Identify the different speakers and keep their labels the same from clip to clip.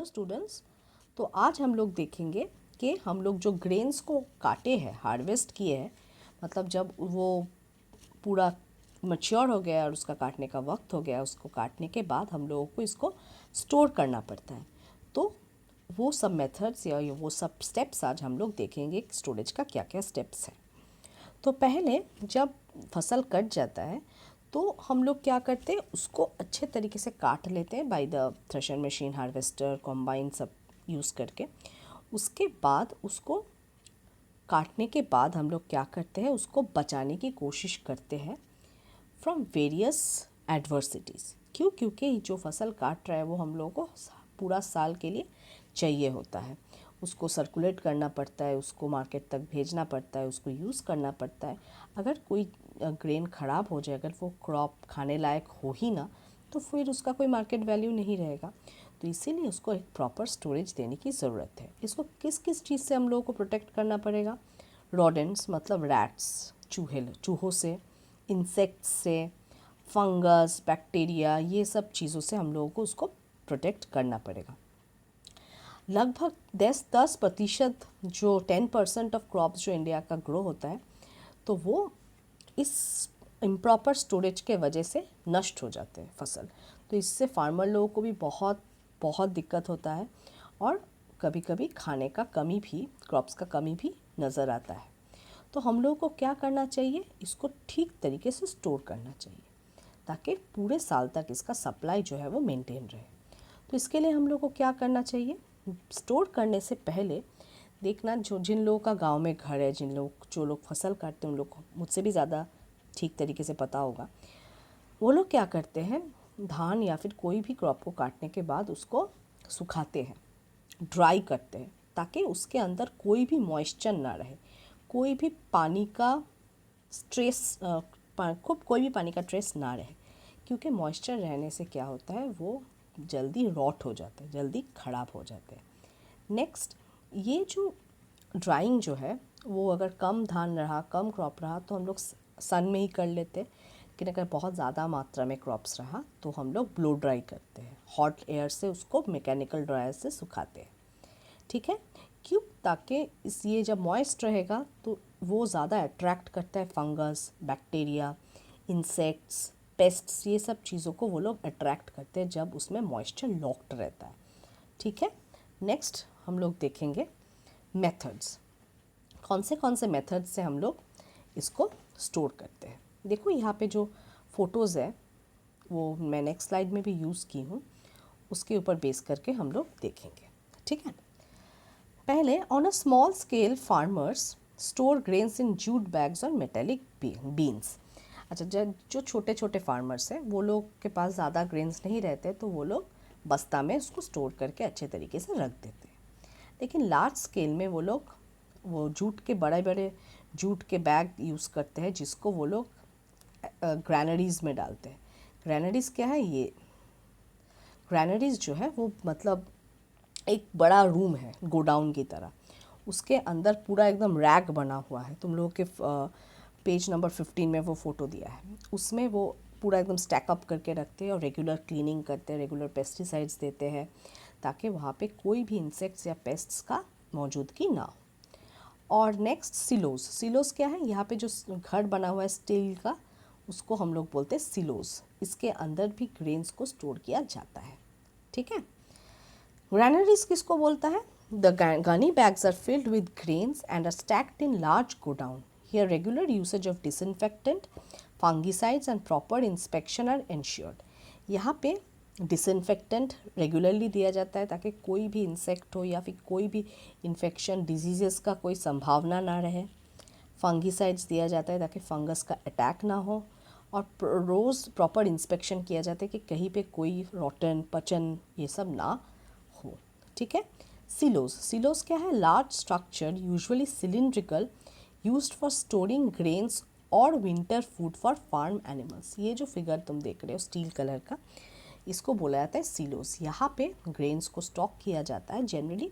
Speaker 1: Students, तो आज हम लोग देखेंगे कि हम लोग जो ग्रेन्स को काटे हैं, हार्वेस्ट किए हैं, मतलब जब वो पूरा मैच्योर हो गया और उसका काटने का वक्त हो गया, उसको काटने के बाद हम लोगों को इसको स्टोर करना पड़ता है। तो वो सब मेथड्स या वो सब स्टेप्स आज हम लोग देखेंगे कि स्टोरेज का क्या क्या स्टेप्स हैं। तो पहले जब फसल कट जाता है तो हम लोग क्या करते हैं, उसको अच्छे तरीके से काट लेते हैं by the thresher machine, harvester, combine सब यूज़ करके। उसके बाद उसको काटने के बाद हम लोग क्या करते हैं, उसको बचाने की कोशिश करते हैं फ्रॉम वेरियस एडवर्सिटीज़। क्यों? क्योंकि जो फसल काट रहा है वो हम लोगों को पूरा साल के लिए चाहिए होता है। उसको सर्कुलेट करना पड़ता है, उसको मार्केट तक भेजना पड़ता है, उसको यूज़ करना पड़ता है। अगर कोई ग्रेन ख़राब हो जाए, अगर वो क्रॉप खाने लायक हो ही ना, तो फिर उसका कोई मार्केट वैल्यू नहीं रहेगा। तो इसीलिए उसको एक प्रॉपर स्टोरेज देने की ज़रूरत है। इसको किस किस चीज़ से हम लोगों को प्रोटेक्ट करना पड़ेगा? रोडेंट्स मतलब रैट्स, चूहों से, इंसेक्ट्स से, फंगस, बैक्टीरिया, ये सब चीज़ों से हम लोगों को उसको प्रोटेक्ट करना पड़ेगा। लगभग 10% जो 10% ऑफ क्रॉप्स जो इंडिया का ग्रो होता है, तो वो इस इम्प्रॉपर स्टोरेज के वजह से नष्ट हो जाते हैं फसल। तो इससे फार्मर लोगों को भी बहुत बहुत दिक्कत होता है और कभी कभी खाने का कमी भी, क्रॉप्स का कमी भी नज़र आता है। तो हम लोगों को क्या करना चाहिए, इसको ठीक तरीके से स्टोर करना चाहिए ताकि पूरे साल तक इसका सप्लाई जो है वो मेंटेन रहे। तो इसके लिए हम लोग को क्या करना चाहिए, स्टोर करने से पहले देखना, जिन लोगों का गांव में घर है, जो लोग फसल काटते हैं, उन लोग को मुझसे भी ज़्यादा ठीक तरीके से पता होगा। वो लोग क्या करते हैं, धान या फिर कोई भी क्रॉप को काटने के बाद उसको सुखाते हैं, ड्राई करते हैं, ताकि उसके अंदर कोई भी मॉइस्चर ना रहे, कोई भी पानी का स्ट्रेस कोई भी पानी का ट्रेस ना रहे। क्योंकि मॉइस्चर रहने से क्या होता है, वो जल्दी रॉट हो जाते हैं, जल्दी ख़राब हो जाते हैं। नेक्स्ट, ये जो ड्राइंग जो है, वो अगर कम धान रहा, कम क्रॉप रहा, तो हम लोग सन में ही कर लेते हैं। लेकिन अगर बहुत ज़्यादा मात्रा में क्रॉप्स रहा तो हम लोग ब्लो ड्राई करते हैं, हॉट एयर से उसको मैकेनिकल ड्रायर से सुखाते हैं। ठीक है? क्यों? ताकि ये जब मॉइस्ट रहेगा तो वो ज़्यादा अट्रैक्ट करता है फंगस, बैक्टीरिया, इंसेक्ट्स, पेस्ट्स, ये सब चीज़ों को वो लोग अट्रैक्ट करते हैं जब उसमें मॉइस्चर लॉक्ड रहता है। ठीक है? नेक्स्ट हम लोग देखेंगे मेथड्स, कौन से मेथड्स से हम लोग इसको स्टोर करते हैं। देखो यहाँ पे जो फ़ोटोज़ है वो मैं नेक्स्ट स्लाइड में भी यूज़ की हूँ, उसके ऊपर बेस करके हम लोग देखेंगे। ठीक है? पहले, on a small scale farmers store grains in jute bags और मेटेलिक बीन्स। अच्छा, जो छोटे छोटे फार्मर्स हैं वो लोग के पास ज़्यादा ग्रेन्स नहीं रहते, तो वो लोग बस्ता में उसको स्टोर करके अच्छे तरीके से रख देते हैं। लेकिन लार्ज स्केल में वो लोग वो जूट के बड़े बड़े जूट के बैग यूज़ करते हैं, जिसको वो लोग ग्रैनरीज में डालते हैं। ग्रैनरीज क्या है? ये ग्रैनरीज जो है वो मतलब एक बड़ा रूम है गोडाउन की तरह, उसके अंदर पूरा एकदम रैक बना हुआ है। तुम लोगों के पेज नंबर 15 में वो फ़ोटो दिया है, उसमें वो पूरा एकदम स्टैकअप करके रखते हैं और रेगुलर क्लीनिंग करते हैं, रेगुलर पेस्टिसाइड्स देते हैं, ताकि वहाँ पे कोई भी इंसेक्ट्स या पेस्ट्स का मौजूदगी ना हो। और नेक्स्ट, सिलोस क्या है? यहाँ पे जो घर बना हुआ है स्टील का, उसको हम लोग बोलते हैं सिलोस। इसके अंदर भी ग्रेन्स को स्टोर किया जाता है। ठीक है? ग्रैनरीज किसको बोलता है? The gunny bags are filled with grains and are stacked in large godown. Here regular usage of disinfectant, fungicides and proper inspection are ensured. यहाँ पे डिसइनफेक्टेंट रेगुलरली दिया जाता है ताकि कोई भी इंसेक्ट हो या फिर कोई भी इन्फेक्शन, डिजीज़ का कोई संभावना ना रहे। फंगीसाइड्स दिया जाता है ताकि फंगस का अटैक ना हो, और रोज़ प्रॉपर इंस्पेक्शन किया जाता है कि कहीं पे कोई रॉटन, पचन, ये सब ना हो। ठीक है? सिलोस क्या है? Large structure, usually cylindrical, used for storing grains और winter food for farm animals. ये जो फिगर तुम देख रहे हो स्टील कलर का, इसको बोला जाता है सिलोस। यहाँ पे ग्रेन्स को स्टॉक किया जाता है जनरली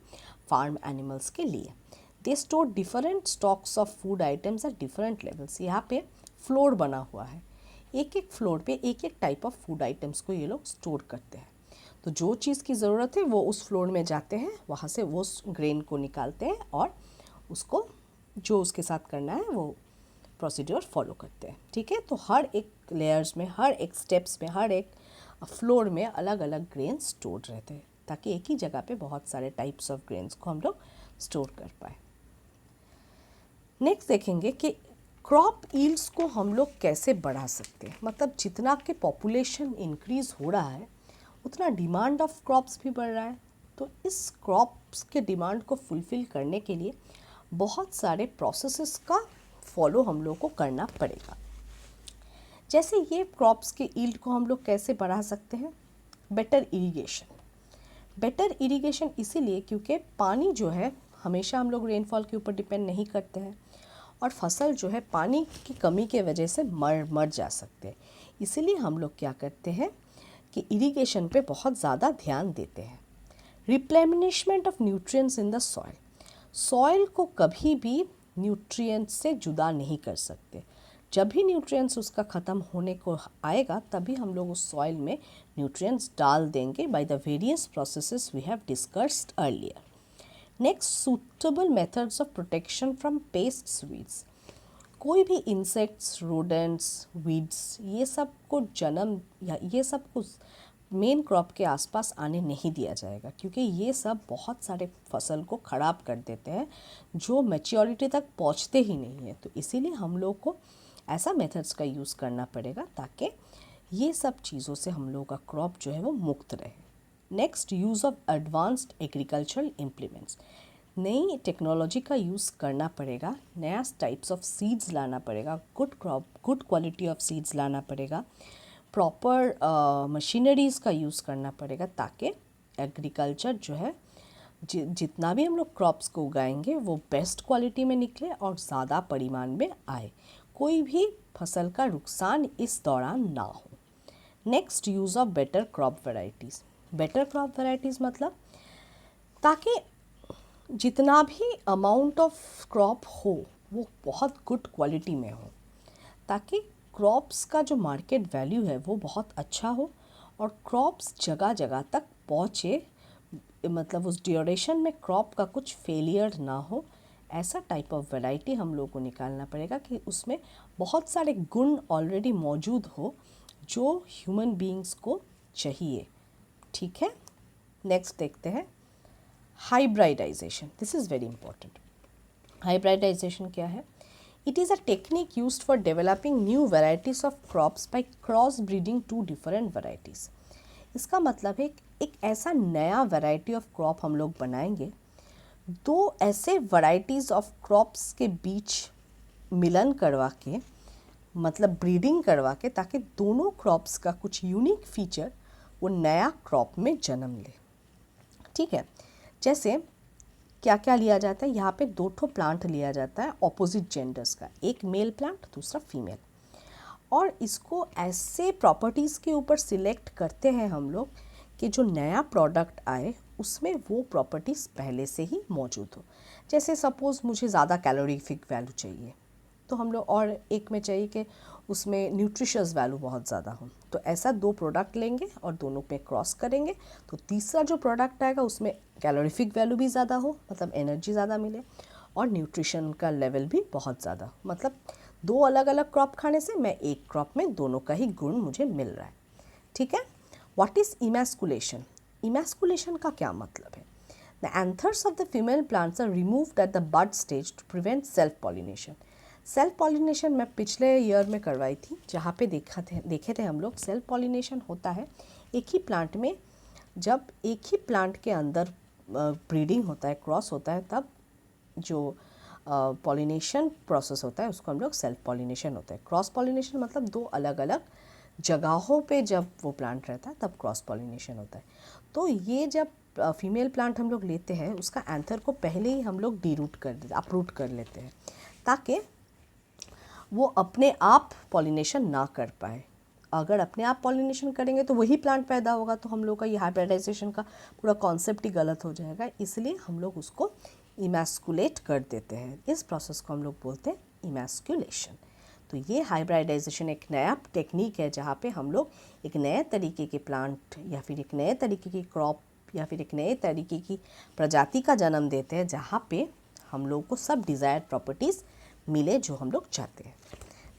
Speaker 1: फार्म एनिमल्स के लिए। They store different stocks of food items at different levels. यहाँ पे फ्लोर बना हुआ है, एक एक फ्लोर पे एक एक टाइप ऑफ फूड आइटम्स को ये लोग स्टोर करते हैं। तो जो चीज़ की ज़रूरत है वो उस फ्लोर में जाते हैं, वहाँ से वो ग्रेन को निकालते हैं और उसको जो उसके साथ करना है वो प्रोसीड्योर फॉलो करते हैं। ठीक है, तो हर एक लेयर्स में, हर एक स्टेप्स में, हर एक फ्लोर में अलग अलग ग्रेन स्टोर रहते हैं, ताकि एक ही जगह पे बहुत सारे टाइप्स ऑफ ग्रेन्स को हम लोग स्टोर कर पाए। नेक्स्ट देखेंगे कि क्रॉप यील्ड्स को हम लोग कैसे बढ़ा सकते हैं। मतलब जितना कि पॉपुलेशन इंक्रीज हो रहा है उतना डिमांड ऑफ क्रॉप्स भी बढ़ रहा है। तो इस क्रॉप्स के डिमांड को फुलफ़िल करने के लिए बहुत सारे प्रोसेसेस का फॉलो हम लोग को करना पड़ेगा। जैसे ये क्रॉप्स के यील्ड को हम लोग कैसे बढ़ा सकते हैं। Better irrigation. बेटर इरिगेशन इसीलिए क्योंकि पानी जो है हमेशा हम लोग रेनफॉल के ऊपर डिपेंड नहीं करते हैं और फसल जो है पानी की कमी के वजह से मर जा सकते हैं। इसीलिए हम लोग क्या करते हैं कि इरिगेशन पे बहुत ज़्यादा ध्यान देते हैं। Replenishment of nutrients in the soil. Soil को कभी भी न्यूट्रिएंट्स से जुदा नहीं कर सकते। जब भी न्यूट्रिएंट्स उसका ख़त्म होने को आएगा तभी हम लोग उस सॉइल में न्यूट्रिएंट्स डाल देंगे by the various processes we have discussed earlier. Next, suitable methods of protection from pests, weeds. कोई भी इंसेक्ट्स, रोडेंट्स, वीड्स ये सब को मेन क्रॉप के आसपास आने नहीं दिया जाएगा, क्योंकि ये सब बहुत सारे फसल को ख़राब कर देते हैं जो मैच्योरिटी तक पहुंचते ही नहीं है। तो इसीलिए हम लोग को ऐसा मेथड्स का यूज़ करना पड़ेगा ताकि ये सब चीज़ों से हम लोग का क्रॉप जो है वो मुक्त रहे। Next, use of advanced agricultural implements. नई टेक्नोलॉजी का यूज़ करना पड़ेगा, नया टाइप्स ऑफ सीड्स लाना पड़ेगा, गुड क्वालिटी ऑफ सीड्स लाना पड़ेगा, प्रॉपर मशीनरीज़ का यूज़ करना पड़ेगा ताकि एग्रीकल्चर जो है जितना भी हम लोग क्रॉप्स को उगाएंगे वो बेस्ट क्वालिटी में निकले और ज़्यादा परिमाण में आए, कोई भी फसल का नुकसान इस दौरान ना हो। Next, use of better crop varieties. Better crop varieties मतलब ताकि जितना भी अमाउंट ऑफ क्रॉप हो वो बहुत गुड क्वालिटी में हो, ताकि क्रॉप्स का जो मार्केट वैल्यू है वो बहुत अच्छा हो और क्रॉप्स जगह जगह तक पहुँचे, मतलब उस ड्यूरेशन में क्रॉप का कुछ फेलियर ना हो। ऐसा टाइप ऑफ वैरायटी हम लोग को निकालना पड़ेगा कि उसमें बहुत सारे गुण ऑलरेडी मौजूद हो जो ह्यूमन बीइंग्स को चाहिए। ठीक है, नेक्स्ट देखते हैं hybridisation. This is very important. Hybridisation क्या है? It is a technique used for developing new varieties of crops by cross breeding two different varieties. इसका मतलब है एक ऐसा नया वैरायटी ऑफ क्रॉप हम लोग बनाएंगे, दो ऐसे वैराइटीज़ ऑफ क्रॉप्स के बीच मिलन करवा के, मतलब ब्रीडिंग करवा के, ताकि दोनों क्रॉप्स का कुछ यूनिक फीचर वो नया क्रॉप में जन्म ले। ठीक है, जैसे क्या क्या लिया जाता है, यहाँ पे दो ठो प्लांट लिया जाता है ऑपोजिट जेंडर्स का, एक मेल प्लांट दूसरा फीमेल, और इसको ऐसे प्रॉपर्टीज़ के ऊपर सिलेक्ट करते हैं हम लोग कि जो नया प्रोडक्ट आए उसमें वो प्रॉपर्टीज़ पहले से ही मौजूद हो। जैसे सपोज़ मुझे ज़्यादा कैलोरीफिक वैल्यू चाहिए तो हम लोग, और एक में चाहिए कि उसमें न्यूट्रिशियस वैल्यू बहुत ज़्यादा हो, तो ऐसा दो प्रोडक्ट लेंगे और दोनों पे क्रॉस करेंगे, तो तीसरा जो प्रोडक्ट आएगा उसमें कैलोरीफिक वैल्यू भी ज़्यादा हो, मतलब एनर्जी ज़्यादा मिले, और न्यूट्रिशन का लेवल भी बहुत ज़्यादा, मतलब दो अलग अलग क्रॉप खाने से मैं एक क्रॉप में दोनों का ही गुण मुझे मिल रहा है। ठीक है, व्हाट इज़ इमैस्कुलेशन? इमैस्कुलेशन का क्या मतलब है? The anthers of the female plants are removed at the bud stage to prevent self pollination. Self pollination मैं पिछले ईयर में करवाई थी, जहाँ पे देखे थे हम लोग। सेल्फ पॉलिनेशन होता है एक ही प्लांट में, जब एक ही प्लांट के अंदर ब्रीडिंग होता है, क्रॉस होता है, तब जो पॉलिनेशन प्रोसेस होता है उसको हम लोग सेल्फ पॉलिनेशन होता है। क्रॉस पॉलिनेशन मतलब दो अलग अलग जगहों पे जब वो प्लांट रहता है तब क्रॉस पॉलिनेशन होता है। तो ये जब फीमेल प्लांट हम लोग लेते हैं उसका एंथर को पहले ही हम लोग अपरूट कर लेते हैं, ताकि वो अपने आप पॉलिनेशन ना कर पाए। अगर अपने आप पॉलिनेशन करेंगे तो वही प्लांट पैदा होगा, तो हम लोग का ये हाइब्रिडाइजेशन का पूरा कॉन्सेप्ट ही गलत हो जाएगा। इसलिए हम लोग उसको इमैस्कुलेट कर देते हैं। इस प्रोसेस को हम लोग बोलते हैं इमैस्कुलेशन। तो तो ये हाइब्रिडाइजेशन एक नया टेक्निक है जहाँ पे हम लोग एक नए तरीके के प्लांट या फिर एक नए तरीके की क्रॉप या फिर एक नए तरीके की प्रजाति का जन्म देते हैं, जहाँ पे हम लोग को सब डिज़ायर्ड प्रॉपर्टीज़ मिले जो हम लोग चाहते हैं।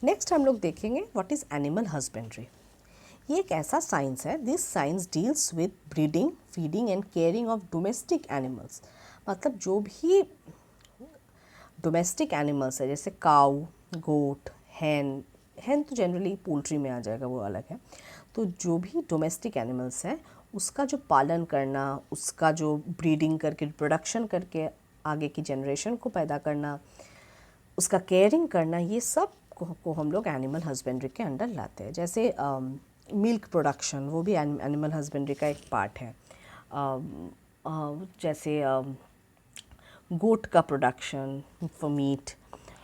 Speaker 1: नेक्स्ट हम लोग देखेंगे व्हाट इज़ एनिमल हस्बेंड्री। ये एक ऐसा साइंस है, this science deals with breeding, feeding and caring of domestic animals. मतलब जो भी डोमेस्टिक एनिमल्स है जैसे काऊ, गोट, हैन तो जनरली पोल्ट्री में आ जाएगा, वो अलग है। तो जो भी डोमेस्टिक एनिमल्स हैं उसका जो पालन करना, उसका जो ब्रीडिंग करके प्रोडक्शन करके आगे की जनरेशन को पैदा करना, उसका केयरिंग करना, ये सब को हम लोग एनिमल हस्बेंड्री के अंडर लाते हैं। जैसे मिल्क प्रोडक्शन, वो भी एनिमल हस्बेंड्री का एक पार्ट है। जैसे गोट का production for meet,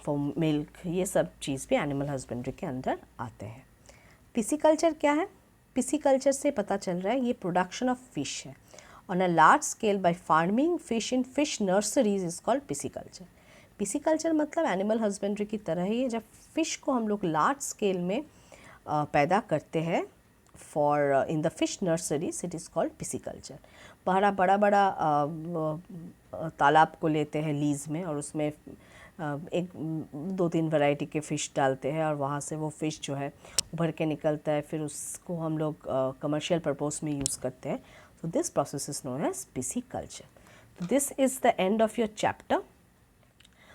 Speaker 1: for milk, ये सब चीज़ भी एनिमल हस्बेंड्री के अंदर आते हैं। पिसीकल्चर क्या है? पिसीकल्चर से पता चल रहा है ये प्रोडक्शन ऑफ फिश है on a large scale bye farming fish in fish nurseries is called pisciculture. Pisciculture मतलब एनिमल हस्बेंड्री की तरह ही है, जब फिश को हम लोग लार्ज स्केल में पैदा करते हैं for in the fish nurseries, it is called pisciculture. बड़ा बड़ा तालाब को लेते हैं लीज में और उसमें एक 2-3 वैरायटी के फ़िश डालते हैं और वहाँ से वो फ़िश जो है उभर के निकलता है, फिर उसको हम लोग कमर्शियल पर्पस में यूज़ करते हैं। तो this process is known as pisciculture. This is the end of your chapter.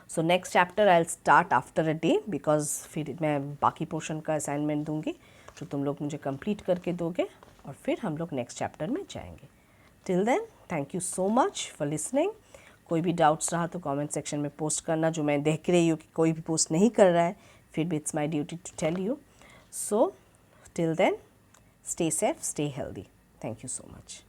Speaker 1: So next chapter I will start after a day, because फिर मैं बाकी पोर्शन का असाइनमेंट दूंगी जो तुम लोग मुझे कंप्लीट करके दोगे और फिर हम लोग नेक्स्ट चैप्टर में जाएंगे। Till then thank you so much for listening. कोई भी डाउट्स रहा तो कमेंट सेक्शन में पोस्ट करना। जो मैं देख रही हूँ कि कोई भी पोस्ट नहीं कर रहा है, फिर भी it's my duty to tell you. So till then stay safe, stay healthy. Thank you so much.